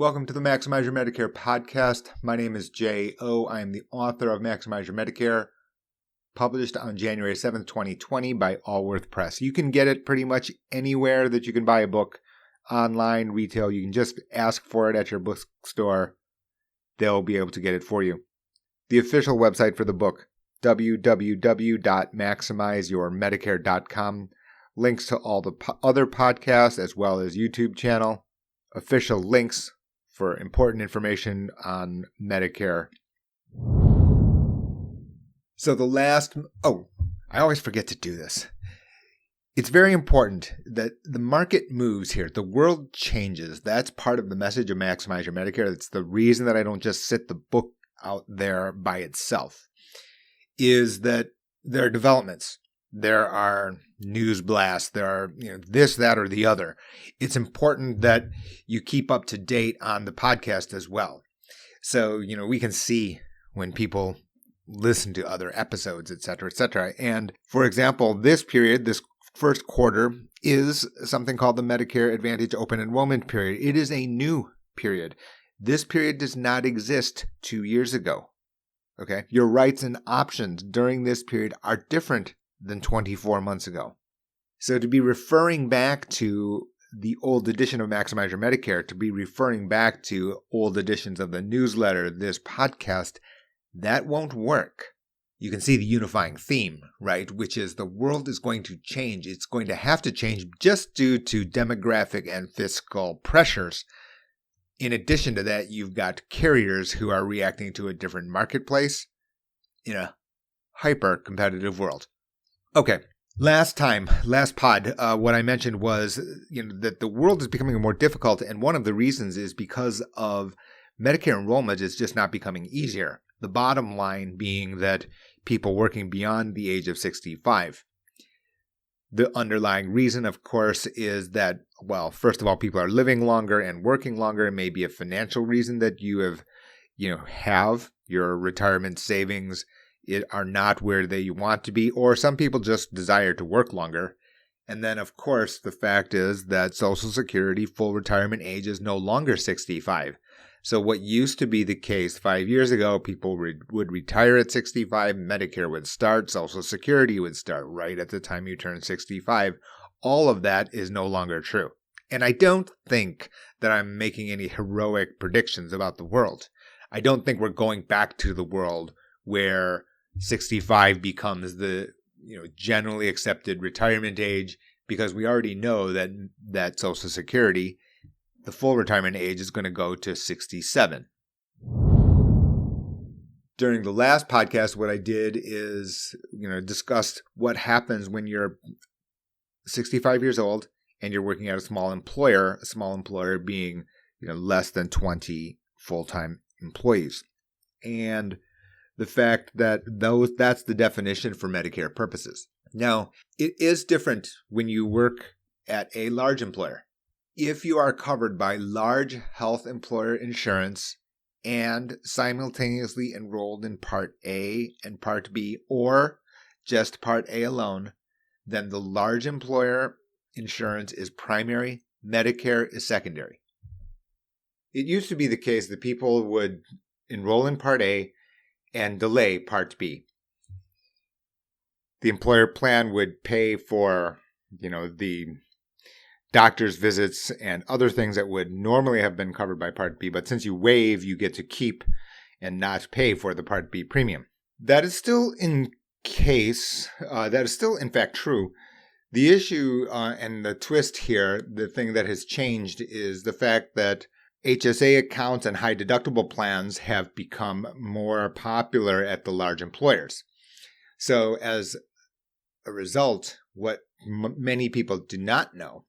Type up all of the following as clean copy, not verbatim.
Welcome to the Maximize Your Medicare podcast. My name is J.O. I am the author of Maximize Your Medicare, published on January 7th, 2020 by Allworth Press. You can get it pretty much anywhere that you can buy a book, online, retail. You can just ask for it at your bookstore. They'll be able to get it for you. The official website for the book, www.maximizeyourmedicare.com. Links to all the other podcasts as well as YouTube channel. Official links for important information on Medicare. So I always forget to do this. It's very important that the market moves here. The world changes. That's part of the message of Maximize Your Medicare. It's the reason that I don't just sit the book out there by itself, is that there are developments. There are news blasts. There are this, that, or the other. It's important that you keep up to date on the podcast as well. So, we can see when people listen to other episodes, et cetera, et cetera. And for example, this first quarter is something called the Medicare Advantage Open Enrollment Period. It is a new period. This period does not exist 2 years ago. Okay? Your rights and options during this period are different than 24 months ago. So to be referring back to the old edition of Maximize Your Medicare, to be referring back to old editions of the newsletter, this podcast, that won't work. You can see the unifying theme, right? Which is the world is going to change. It's going to have to change just due to demographic and fiscal pressures. In addition to that, you've got carriers who are reacting to a different marketplace in a hyper-competitive world. Okay, last pod, what I mentioned was that the world is becoming more difficult, and one of the reasons is because of Medicare enrollment is just not becoming easier. The bottom line being that people working beyond the age of 65. The underlying reason, of course, is that, first of all, people are living longer and working longer. It may be a financial reason that you have your retirement savings are not where they want to be, or some people just desire to work longer. And then, of course, the fact is that Social Security full retirement age is no longer 65. So what used to be the case 5 years ago, people would retire at 65, Medicare would start, Social Security would start right at the time you turn 65. All of that is no longer true. And I don't think that I'm making any heroic predictions about the world. I don't think we're going back to the world where 65 becomes the generally accepted retirement age, because we already know that Social Security, the full retirement age, is going to go to 67. During the last podcast, what I did is discussed what happens when you're 65 years old and you're working at a small employer being less than 20 full-time employees. And the fact that that's the definition for Medicare purposes. Now, it is different when you work at a large employer. If you are covered by large health employer insurance and simultaneously enrolled in Part A and Part B, or just Part A alone, then the large employer insurance is primary, Medicare is secondary. It used to be the case that people would enroll in Part A and delay Part B. The employer plan would pay for, the doctor's visits and other things that would normally have been covered by Part B, but since you waive, you get to keep and not pay for the Part B premium. That is still in fact true. The issue and the twist here, the thing that has changed, is the fact that HSA accounts and high deductible plans have become more popular at the large employers. So as a result, what many people do not know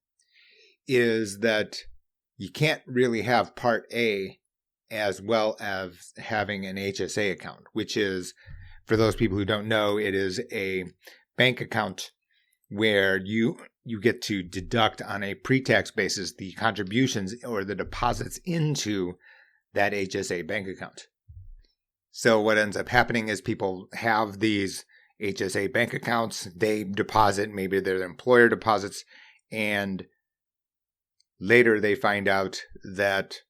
is that you can't really have Part A as well as having an HSA account, which is, for those people who don't know, it is a bank account where you get to deduct on a pre-tax basis the contributions or the deposits into that HSA bank account. So what ends up happening is people have these HSA bank accounts, they deposit, maybe they're the employer deposits, and later they find out that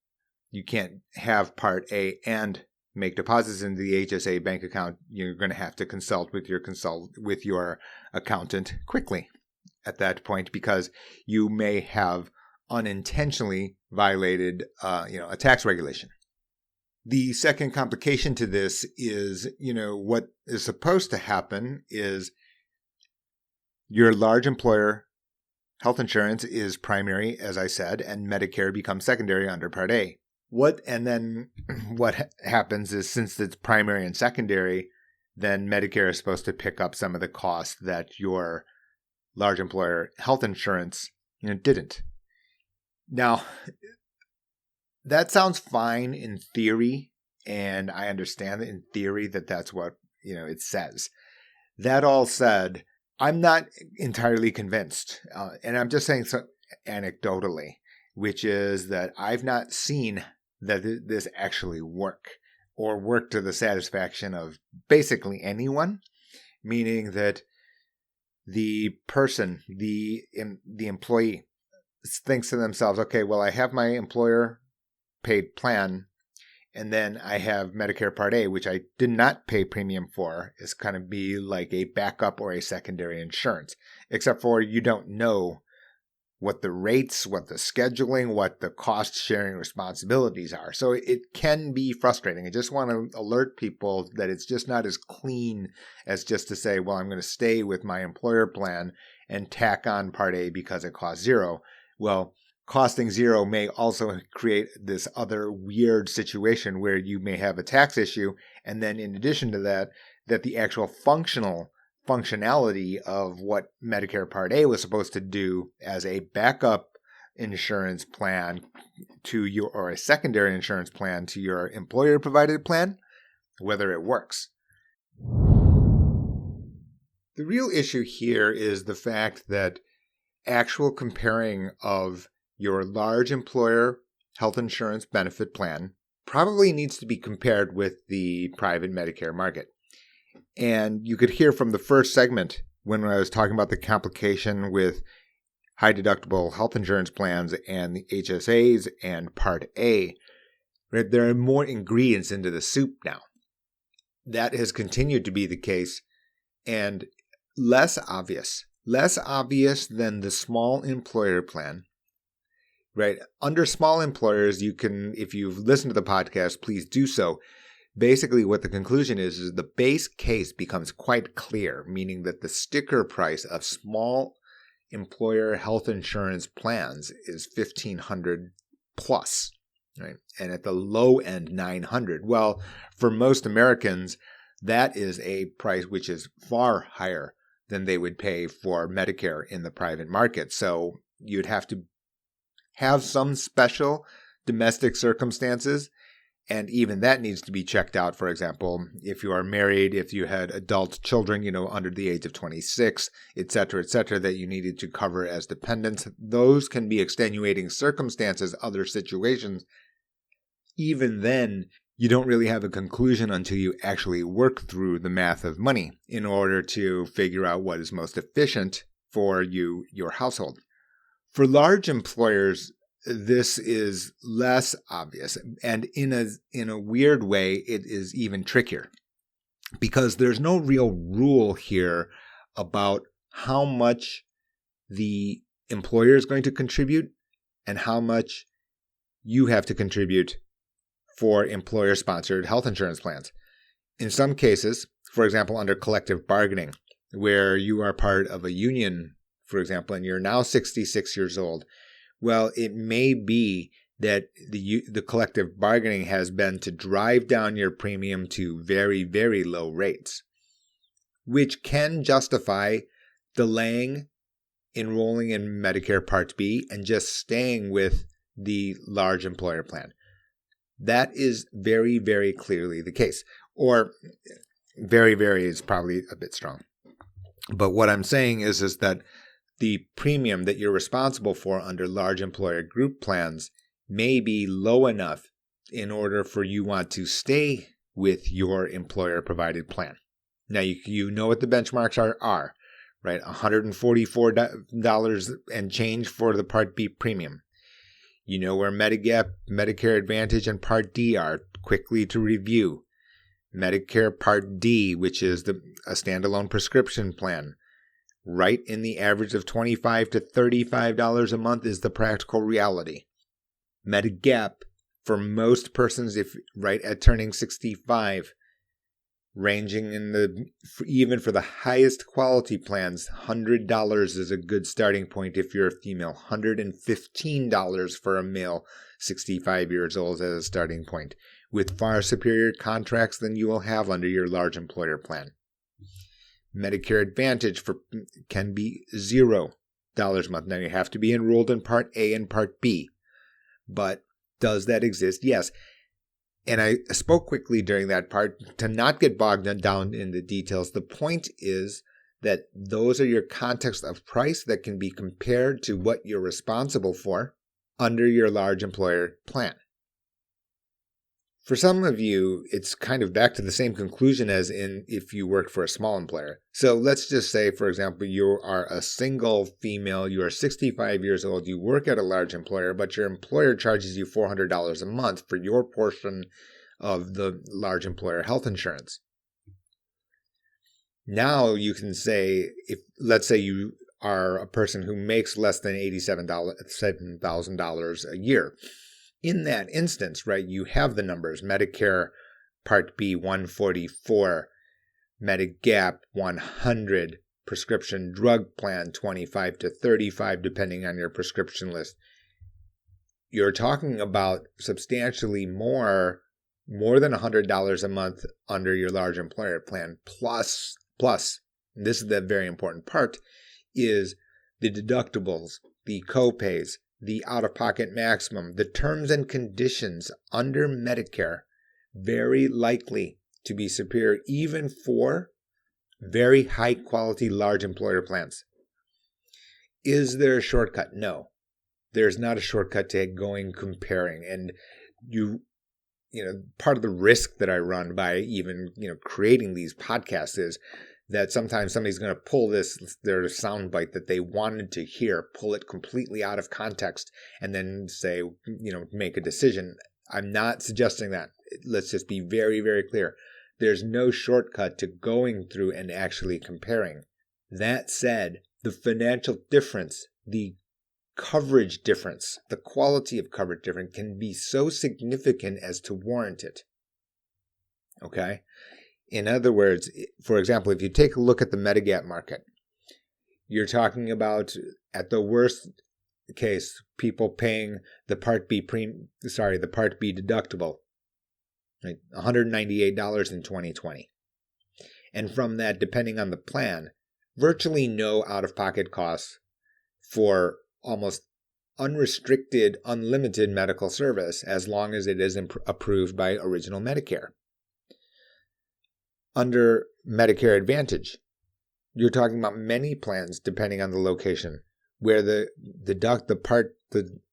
You can't have Part A and make deposits into the HSA bank account. You're going to have to consult with your accountant quickly at that point, because you may have unintentionally violated a tax regulation. The second complication to this is, what is supposed to happen is your large employer health insurance is primary, as I said, and Medicare becomes secondary under Part A. What happens is, since it's primary and secondary, then Medicare is supposed to pick up some of the costs that your large employer health insurance didn't. Now, that sounds fine in theory, and I understand that in theory that's what it says. That all said, I'm not entirely convinced, and I'm just saying so anecdotally, which is that I've not seen that this actually work to the satisfaction of basically anyone, meaning that the person, the employee, thinks to themselves, okay, well, I have my employer paid plan, and then I have Medicare Part A, which I did not pay premium for. It's kind of be like a backup or a secondary insurance, except for you don't know what the rates, what the scheduling, what the cost sharing responsibilities are. So it can be frustrating. I just want to alert people that it's just not as clean as just to say, well, I'm going to stay with my employer plan and tack on Part A because it costs $0. Well, costing $0 may also create this other weird situation where you may have a tax issue, and then in addition to that the actual functionality of what Medicare Part A was supposed to do as a backup insurance plan to your, or a secondary insurance plan to your employer provided plan, whether it works. The real issue here is the fact that actual comparing of your large employer health insurance benefit plan probably needs to be compared with the private Medicare market. And you could hear from the first segment when I was talking about the complication with high deductible health insurance plans and the HSAs and Part A, right? There are more ingredients into the soup now. That has continued to be the case, and less obvious than the small employer plan, right? Under small employers, you can, if you've listened to the podcast, please do so. Basically, what the conclusion is the base case becomes quite clear, meaning that the sticker price of small employer health insurance plans is $1,500 plus, right? And at the low end, $900. Well, for most Americans, that is a price which is far higher than they would pay for Medicare in the private market. So you'd have to have some special domestic circumstances, and even that needs to be checked out. For example, if you are married, if you had adult children, under the age of 26, et cetera, that you needed to cover as dependents, those can be extenuating circumstances, other situations. Even then, you don't really have a conclusion until you actually work through the math of money in order to figure out what is most efficient for you, your household. For large employers, this is less obvious, and in a weird way, it is even trickier, because there's no real rule here about how much the employer is going to contribute and how much you have to contribute for employer-sponsored health insurance plans. In some cases, for example, under collective bargaining, where you are part of a union, for example, and you're now 66 years old, well, it may be that the collective bargaining has been to drive down your premium to very, very low rates, which can justify delaying enrolling in Medicare Part B and just staying with the large employer plan. That is very, very clearly the case. Or very, very is probably a bit strong. But what I'm saying is that the premium that you're responsible for under large employer group plans may be low enough in order for you want to stay with your employer provided plan. Now, you know what the benchmarks are, right? $144 and change for the Part B premium. You know where Medigap, Medicare Advantage, and Part D are. Quickly to review. Medicare Part D, which is a standalone prescription plan, right in the average of $25 to $35 a month is the practical reality. Medigap, for most persons, if right at turning 65, ranging in even for the highest quality plans, $100 is a good starting point if you're a female. $115 for a male 65 years old as a starting point, with far superior contracts than you will have under your large employer plan. Medicare Advantage can be $0 a month. Now you have to be enrolled in Part A and Part B, but does that exist? Yes. And I spoke quickly during that part to not get bogged down in the details. The point is that those are your context of price that can be compared to what you're responsible for under your large employer plan. For some of you, it's kind of back to the same conclusion as in if you worked for a small employer. So let's just say, for example, you are a single female, you are 65 years old, you work at a large employer, but your employer charges you $400 a month for your portion of the large employer health insurance. Now you can say, let's say you are a person who makes less than $7,000 a year. In that instance, right, you have the numbers. Medicare Part B, $144, Medigap, $100, prescription drug plan, $25 to $35, depending on your prescription list. You're talking about substantially more than $100 a month under your large employer plan, plus, and this is the very important part, is the deductibles, the copays, the out-of-pocket maximum, the terms and conditions under Medicare, very likely to be superior even for very high-quality large employer plans. Is there a shortcut? No. There's not a shortcut to going comparing. And part of the risk that I run by even, creating these podcasts is that sometimes somebody's going to pull their soundbite that they wanted to hear, pull it completely out of context, and then say, make a decision. I'm not suggesting that. Let's just be very, very clear. There's no shortcut to going through and actually comparing. That said, the financial difference, the coverage difference, the quality of coverage difference can be so significant as to warrant it. Okay? In other words, for example, if you take a look at the Medigap market, you're talking about, at the worst case, people paying the Part B deductible, right, $198 in 2020. And from that, depending on the plan, virtually no out-of-pocket costs for almost unrestricted, unlimited medical service as long as it is approved by Original Medicare. Under Medicare Advantage, you're talking about many plans, depending on the location, where the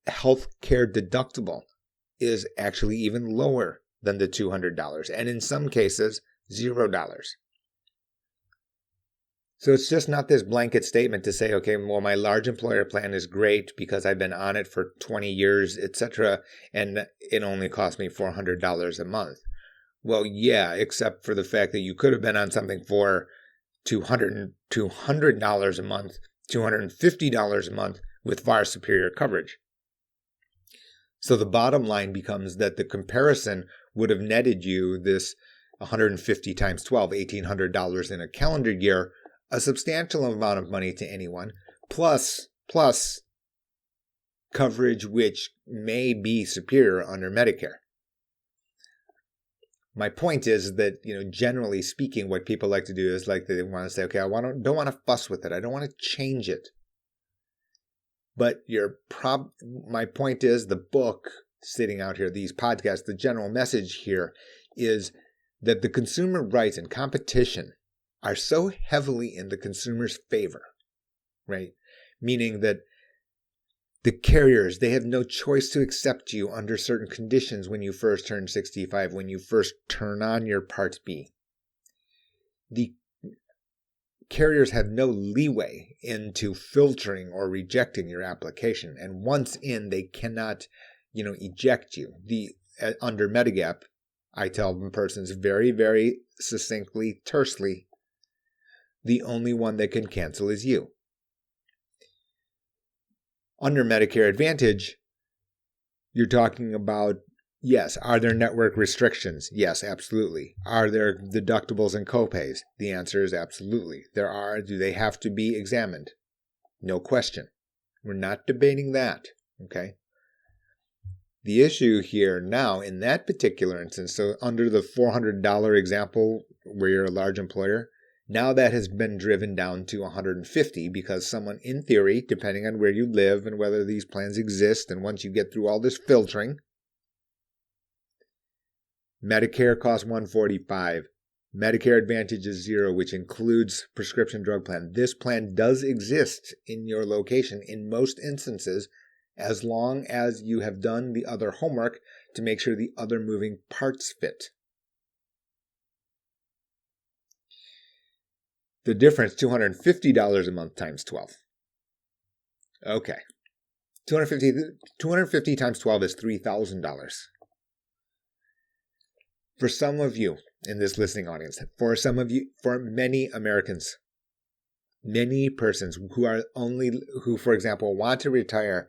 health care deductible is actually even lower than the $200, and in some cases, $0. So it's just not this blanket statement to say, okay, well, my large employer plan is great because I've been on it for 20 years, etc., and it only cost me $400 a month. Well, yeah, except for the fact that you could have been on something for $200 a month, $250 a month with far superior coverage. So the bottom line becomes that the comparison would have netted you this 150 times 12, $1,800 in a calendar year, a substantial amount of money to anyone, plus coverage which may be superior under Medicare. My point is that, generally speaking, what people like to do is they want to say, okay, I don't want to fuss with it. I don't want to change it. But my point is the book sitting out here, these podcasts, the general message here is that the consumer rights and competition are so heavily in the consumer's favor, right? Meaning that the carriers, they have no choice to accept you under certain conditions when you first turn 65, when you first turn on your Part B. The carriers have no leeway into filtering or rejecting your application. And once in, they cannot, eject you. Under Medigap, I tell the persons very, very succinctly, tersely, the only one that can cancel is you. Under Medicare Advantage, you're talking about, yes, are there network restrictions? Yes, absolutely. Are there deductibles and copays? The answer is absolutely. There are. Do they have to be examined? No question. We're not debating that, okay? The issue here now, in that particular instance, so under the $400 example where you're a large employer, now that has been driven down to $150 because someone, in theory, depending on where you live and whether these plans exist, and once you get through all this filtering, Medicare costs $145. Medicare Advantage is $0, which includes prescription drug plan. This plan does exist in your location in most instances, as long as you have done the other homework to make sure the other moving parts fit. The difference, $250 a month times 12. Okay. 250 times 12 is $3,000. For some of you in this listening audience, for many Americans, many persons who, for example, want to retire,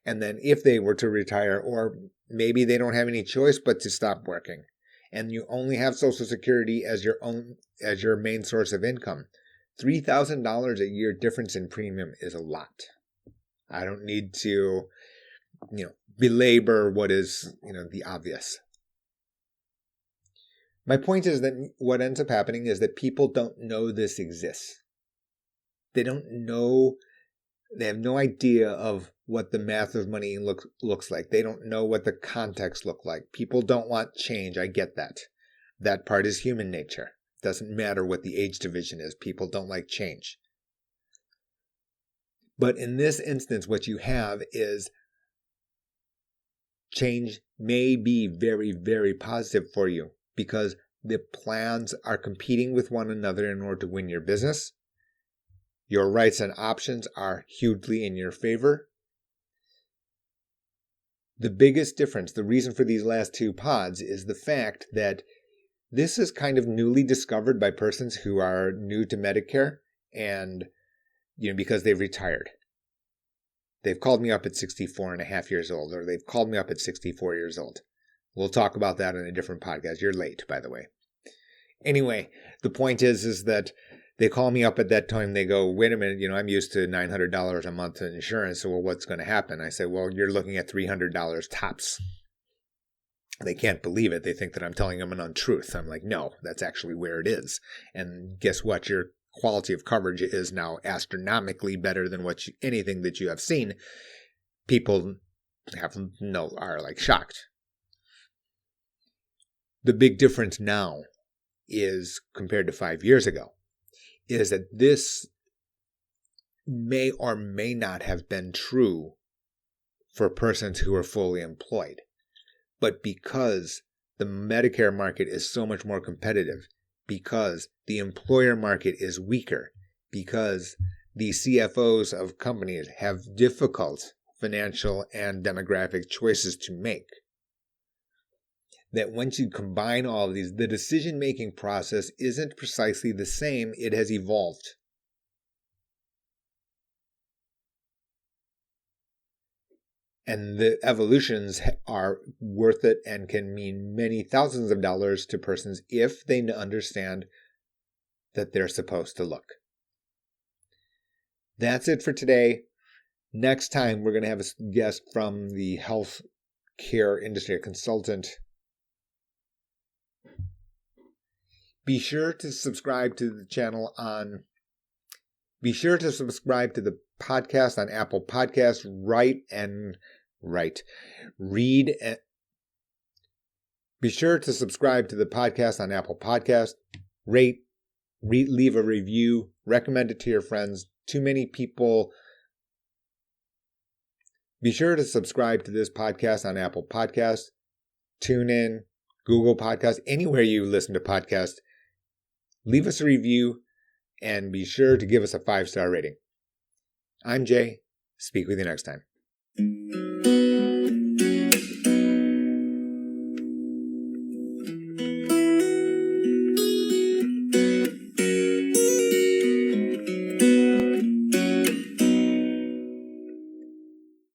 and then if they were to retire, or maybe they don't have any choice but to stop working, and you only have Social Security as your main source of income, $3,000 a year difference in premium is a lot. I don't need to, belabor what is, the obvious. My point is that what ends up happening is that people don't know this exists. They don't know, they have no idea of what the math of money looks like. They don't know what the context look like. People don't want change. I get that. That part is human nature. Doesn't matter what the age division is. People don't like change. But in this instance, what you have is change may be very, very positive for you because the plans are competing with one another in order to win your business. Your rights and options are hugely in your favor. The biggest difference, the reason for these last two pods, is the fact that this is kind of newly discovered by persons who are new to Medicare and, because they've retired. They've called me up at 64 and a half years old, or they've called me up at 64 years old. We'll talk about that in a different podcast. You're late, by the way. Anyway, the point is that they call me up at that time. They go, wait a minute, I'm used to $900 a month in insurance. So, well, what's going to happen? I say, well, you're looking at $300 tops. They can't believe it. They think that I'm telling them an untruth. I'm like, no, that's actually where it is. And guess what? Your quality of coverage is now astronomically better than anything that you have seen. People are like shocked. The big difference now is, compared to 5 years ago, is that this may or may not have been true for persons who are fully employed. But because the Medicare market is so much more competitive, because the employer market is weaker, because the CFOs of companies have difficult financial and demographic choices to make, that once you combine all of these, the decision-making process isn't precisely the same. It has evolved. And the evolutions are worth it and can mean many thousands of dollars to persons if they understand that they're supposed to look. That's it for today. Next time, we're going to have a guest from the health care industry, a consultant. Be sure to subscribe to the channel Be sure to subscribe to the podcast on Apple Podcasts. Be sure to subscribe to the podcast on Apple Podcasts. Leave a review. Recommend it to your friends. Too many people. Be sure to subscribe to this podcast on Apple Podcasts, TuneIn, Google Podcasts, anywhere you listen to podcasts. Leave us a review and be sure to give us a 5-star rating. I'm Jay. Speak with you next time.